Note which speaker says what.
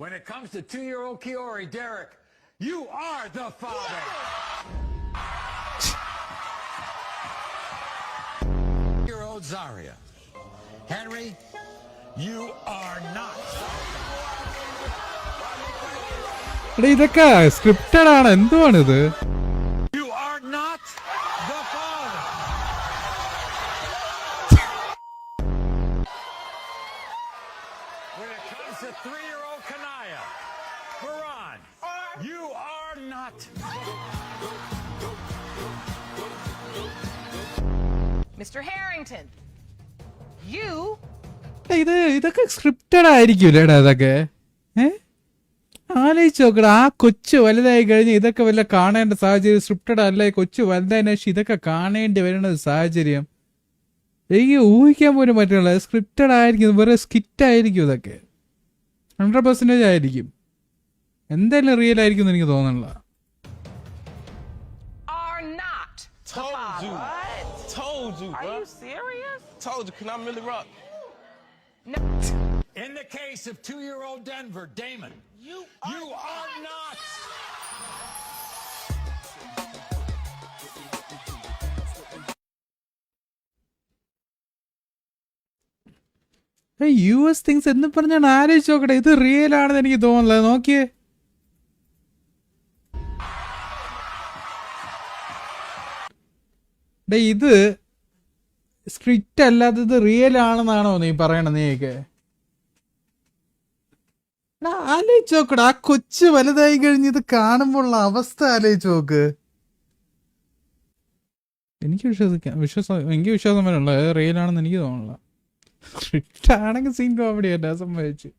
Speaker 1: When it comes to 2-year-old Kiori, Derek, you are the father. Year-old Zaria, Henry, you are not.
Speaker 2: ഇതൊക്കെ scripted ആണ്. എന്തുവാണിത്?
Speaker 1: You are not the father. When it comes to 3-year-old Kanaya, Baran, you are not.
Speaker 3: Mr. Harrington, you.
Speaker 2: ഇതൊക്കെ scripted ആയിരിക്കൂലേടാ ഇതൊക്കെ. ആലോചിച്ച് നോക്കടാ, ആ കൊച്ചു വലുതായി കഴിഞ്ഞ് ഇതൊക്കെ വല്ല കാണേണ്ട സാഹചര്യം സ്ക്രിപ്റ്റഡ് അല്ല. കൊച്ചു വലുതായതിനു ശേഷം ഇതൊക്കെ കാണേണ്ടി വരുന്ന സാഹചര്യം എനിക്ക് ഊഹിക്കാൻ പോലും പറ്റില്ല. സ്ക്രിപ്റ്റഡ് ആയിരിക്കും, വെറുതെ സ്കിറ്റ് ആയിരിക്കും. ഇതൊക്കെ 100% ആയിരിക്കും. എന്തായാലും റിയൽ ആയിരിക്കും എന്ന് എനിക്ക് തോന്നുന്നില്ല.
Speaker 4: Told you, bro.
Speaker 3: Are you serious?
Speaker 4: Told you, can I really rock?
Speaker 3: No.
Speaker 1: In the case of 2-year-old Denver, Damon, you are not.
Speaker 2: US things എന്ന് പറഞ്ഞാൽ ആലോചിച്ച് നോക്കട്ടെ, ഇത് റിയൽ ആണെന്ന് എനിക്ക് തോന്നുന്നില്ല. നോക്കിയേ, ഇത് സ്ക്രിപ്റ്റ് അല്ലാത്തത് റിയൽ ആണെന്നാണോ നീ പറയണത്? നീയൊക്കെ ആലോചിച്ച് നോക്കടാ, ആ കൊച്ചു വലുതായി കഴിഞ്ഞ് ഇത് കാണുമ്പോഴുള്ള അവസ്ഥ ആലോചിച്ച് നോക്ക്. എനിക്ക് വിശ്വാസം വരണില്ല റിയൽ ആണെന്ന് എനിക്ക് തോന്നുന്നില്ല. സ്ക്രിപ്റ്റ് ആണെങ്കിൽ സീൻ കോമഡി അല്ല സംഭവിച്ചു.